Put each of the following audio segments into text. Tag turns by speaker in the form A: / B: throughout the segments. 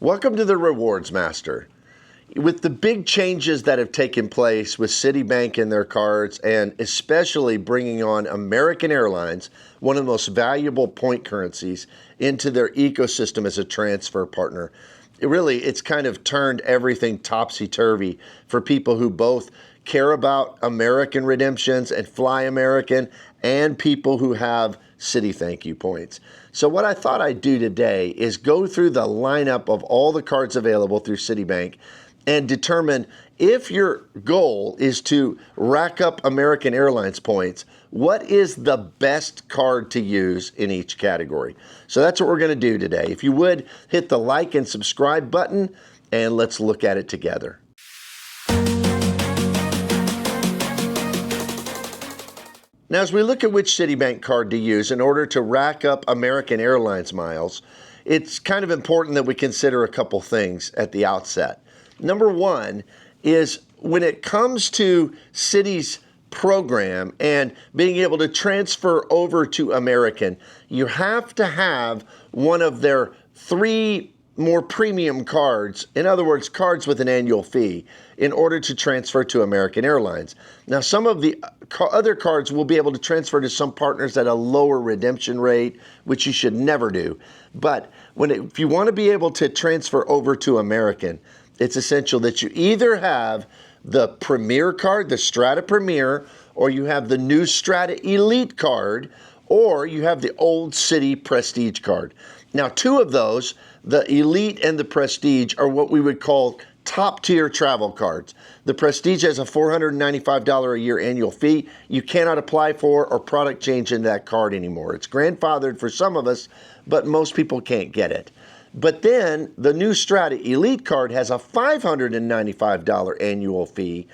A: Welcome to the Rewards Master. With the big changes that have taken place with Citibank and their cards, and especially bringing on American Airlines, one of the most valuable point currencies, into their ecosystem as a transfer partner, it's kind of turned everything topsy-turvy for people who both care about American redemptions and fly American, and people who have Citi Thank You points. So what I thought I'd do today is go through the lineup of all the cards available through Citibank and determine, if your goal is to rack up American Airlines points, what is the best card to use in each category. So that's what we're going to do today. If you would, hit the like and subscribe button, and let's look at it together. Now, as we look at which Citibank card to use in order to rack up American Airlines miles, it's kind of important that we consider a couple things at the outset. Number one is, when it comes to Citi's program and being able to transfer over to American, you have to have one of their three more premium cards, in other words, cards with an annual fee, in order to transfer to American Airlines. Now, some of the other cards will be able to transfer to some partners at a lower redemption rate, which you should never do. But if you want to be able to transfer over to American, it's essential that you either have the Premier card, the Strata Premier, or you have the new Strata Elite card, or you have the old Citi Prestige card. Now, two of those, the Elite and the Prestige, are what we would call top-tier travel cards. The Prestige has a $495 a year annual fee. You cannot apply for or product change into that card anymore. It's grandfathered for some of us, but most people can't get it. But then the new Strata Elite card has a $595 annual fee,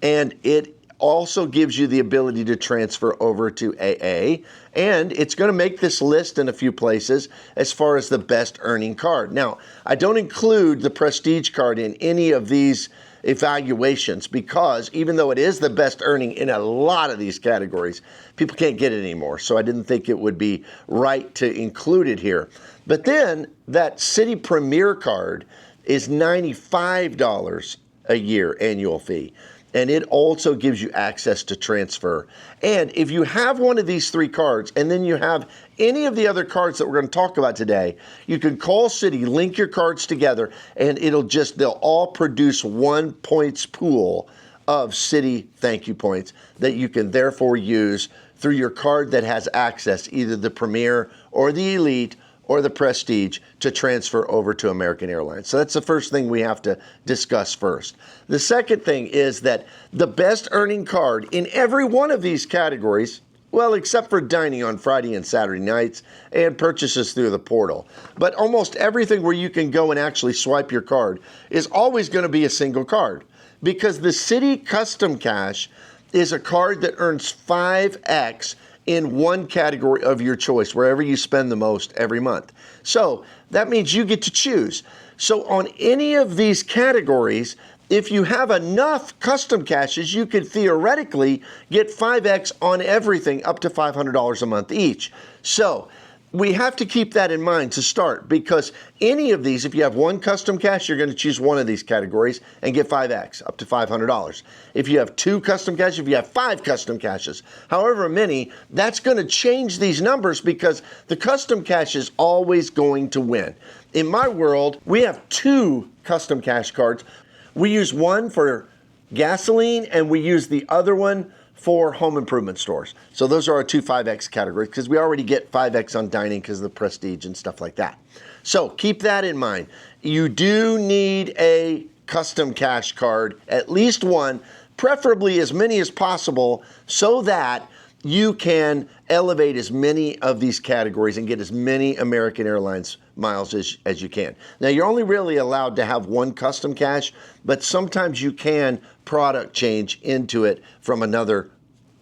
A: and it also gives you the ability to transfer over to AA, and it's going to make this list in a few places as far as the best earning card. Now, I don't include the Prestige card in any of these evaluations because, even though it is the best earning in a lot of these categories, people can't get it anymore. So I didn't think it would be right to include it here. But then that Citi Premier card is $95 a year annual fee. And it also gives you access to transfer. And if you have one of these three cards, and then you have any of the other cards that we're going to talk about today, you can call Citi, link your cards together, and they'll all produce one points pool of Citi Thank You points that you can therefore use through your card that has access, either the Premier or the Elite or the Prestige, to transfer over to American Airlines. So that's the first thing we have to discuss first. The second thing is that the best earning card in every one of these categories, well, except for dining on Friday and Saturday nights and purchases through the portal, but almost everything where you can go and actually swipe your card, is always going to be a single card, because the Citi Custom Cash is a card that earns 5x in one category of your choice, wherever you spend the most every month. So that means you get to choose. So on any of these categories, if you have enough custom caches, you could theoretically get 5x on everything up to $500 a month each. So we have to keep that in mind to start, because any of these, if you have one custom cache, you're going to choose one of these categories and get 5x up to $500. If you have two custom caches, if you have 5 custom caches, however many, that's going to change these numbers, because the custom cache is always going to win. In my world, we have 2 custom cache cards. We use one for gasoline, and we use the other one for home improvement stores. So those are our 2 5X categories, because we already get 5X on dining because of the Prestige and stuff like that. So keep that in mind. You do need a custom cash card, at least one, preferably as many as possible, so that you can elevate as many of these categories and get as many American Airlines miles as you can. Now, you're only really allowed to have one custom cache, but sometimes you can product change into it from another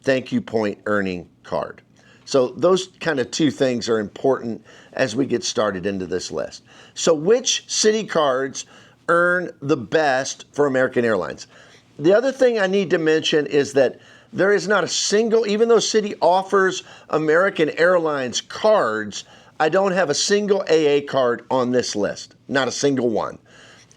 A: thank you point earning card. So those kind of 2 things are important as we get started into this list. So which Citi cards earn the best for American Airlines? The other thing I need to mention is that there is not a single, even though Citi offers American Airlines cards, I don't have a single AA card on this list, not a single one.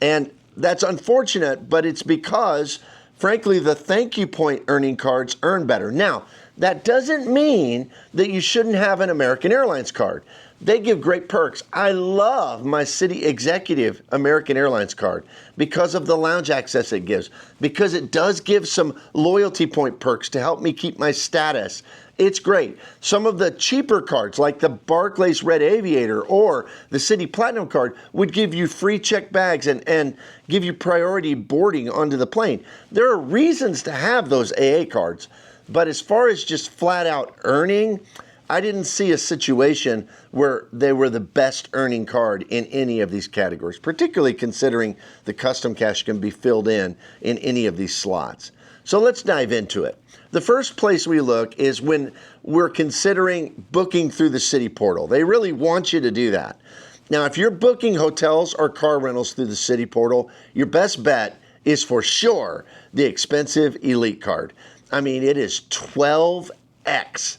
A: And that's unfortunate, but it's because, frankly, the thank you point earning cards earn better. Now, that doesn't mean that you shouldn't have an American Airlines card. They give great perks. I love my Citi Executive American Airlines card because of the lounge access it gives, because it does give some loyalty point perks to help me keep my status. It's great. Some of the cheaper cards, like the Barclays Red Aviator or the Citi Platinum card, would give you free checked bags and give you priority boarding onto the plane. There are reasons to have those AA cards, but as far as just flat out earning, I didn't see a situation where they were the best earning card in any of these categories, particularly considering the custom cash can be filled in any of these slots. So let's dive into it. The first place we look is when we're considering booking through the Citi portal. They really want you to do that. Now, if you're booking hotels or car rentals through the Citi portal, your best bet is for sure the expensive Elite card. I mean, it is 12x.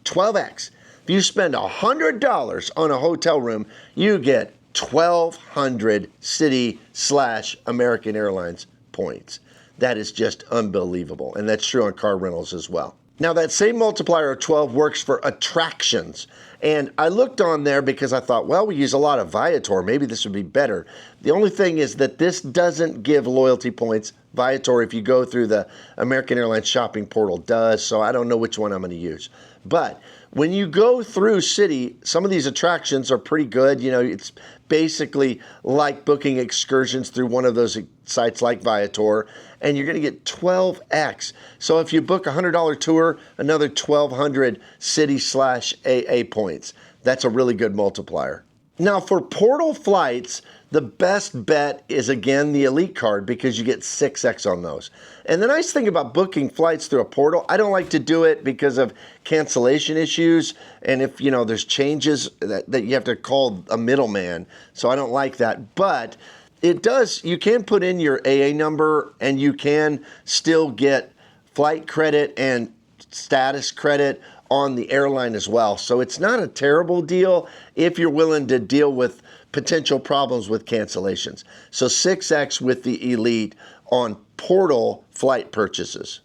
A: 12x. If you spend $100 on a hotel room, you get 1,200 Citi/American Airlines points. That is just unbelievable, and that's true on car rentals as well. Now, that same multiplier of 12 works for attractions, and I looked on there because I thought, well, we use a lot of Viator. Maybe this would be better. The only thing is that this doesn't give loyalty points. Viator, if you go through the American Airlines shopping portal, does, so I don't know which one I'm going to use. But when you go through Citi, some of these attractions are pretty good. You know, it's basically like booking excursions through one of those sites like Viator, and you're going to get 12x. So if you book a $100 tour, another 1,200 Citi/AA points. That's a really good multiplier. Now, for portal flights, the best bet is, again, the Elite card because you get 6x on those. And the nice thing about booking flights through a portal, I don't like to do it because of cancellation issues. And if, you know, there's changes that you have to call a middleman. So I don't like that. But it does, you can put in your AA number and you can still get flight credit and status credit on the airline as well. So it's not a terrible deal if you're willing to deal with potential problems with cancellations. So 6x with the Elite on portal flight purchases.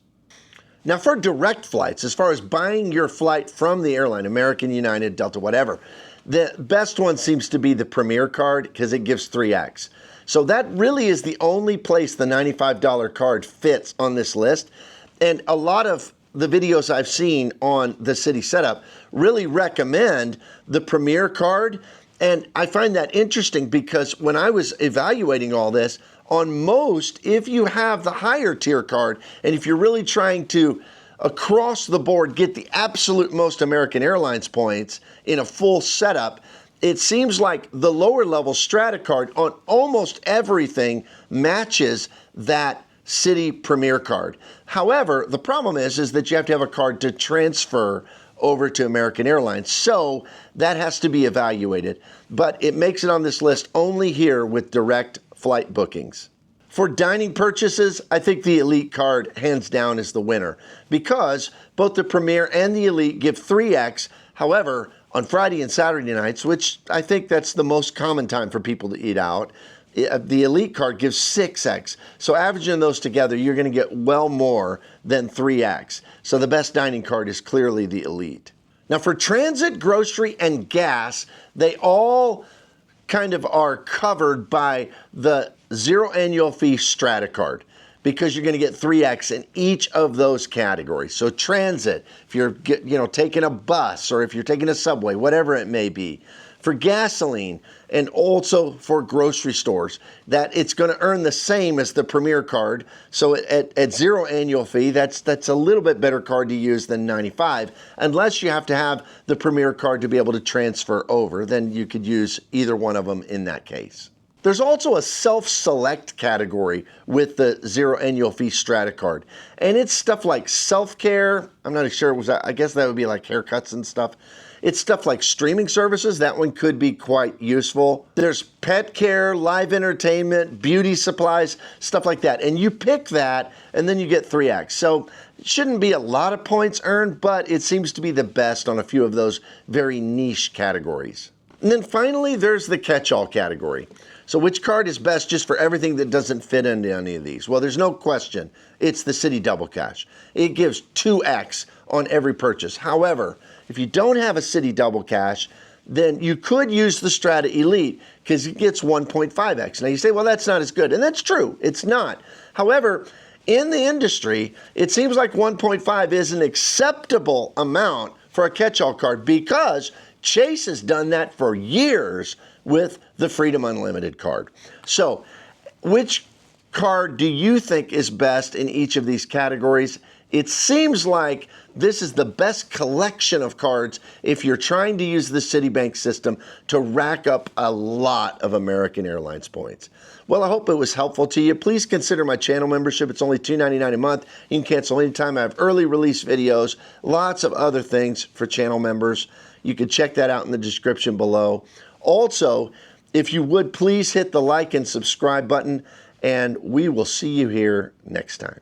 A: Now for direct flights, as far as buying your flight from the airline, American, United, Delta, whatever, the best one seems to be the Premier card because it gives 3x. So that really is the only place the $95 card fits on this list. And a lot of the videos I've seen on the Citi setup really recommend the Premier card. And I find that interesting because when I was evaluating all this, on most, if you have the higher tier card, and if you're really trying to, across the board, get the absolute most American Airlines points in a full setup, it seems like the lower level Strata card on almost everything matches that Citi Premier card. However, the problem is that you have to have a card to transfer over to American Airlines. So that has to be evaluated. But it makes it on this list only here with direct flight bookings. For dining purchases, I think the Elite card hands down is the winner because both the Premier and the Elite give 3x. However, on Friday and Saturday nights, which I think that's the most common time for people to eat out, the Elite card gives 6x. So averaging those together, you're going to get well more than 3x. So the best dining card is clearly the Elite. Now for transit, grocery, and gas, they all kind of are covered by the zero annual fee Strata card because you're going to get 3x in each of those categories. So transit, if you're taking a bus or if you're taking a subway, whatever it may be. For gasoline and also for grocery stores, that it's going to earn the same as the Premier card. So at zero annual fee, that's a little bit better card to use than 95, unless you have to have the Premier card to be able to transfer over. Then you could use either one of them in that case. There's also a self-select category with the zero annual fee Strata card. And it's stuff like self-care. I'm not sure, I guess that would be like haircuts and stuff. It's stuff like streaming services. That one could be quite useful. There's pet care, live entertainment, beauty supplies, stuff like that. And you pick that, and then you get 3x. So it shouldn't be a lot of points earned, but it seems to be the best on a few of those very niche categories. And then finally, there's the catch-all category. So which card is best just for everything that doesn't fit into any of these? Well, there's no question. It's the Citi Double Cash. It gives 2x on every purchase. However, if you don't have a Citi Double Cash, then you could use the Strata Elite because it gets 1.5x. Now you say, well, that's not as good. And that's true. It's not. However, in the industry, it seems like 1.5 is an acceptable amount for a catch-all card because Chase has done that for years with the Freedom Unlimited card. So, which card do you think is best in each of these categories? It seems like this is the best collection of cards if you're trying to use the Citibank system to rack up a lot of American Airlines points. Well, I hope it was helpful to you. Please consider my channel membership. It's only $2.99 a month. You can cancel anytime. I have early release videos, lots of other things for channel members. You can check that out in the description below. Also, if you would, please hit the like and subscribe button, and we will see you here next time.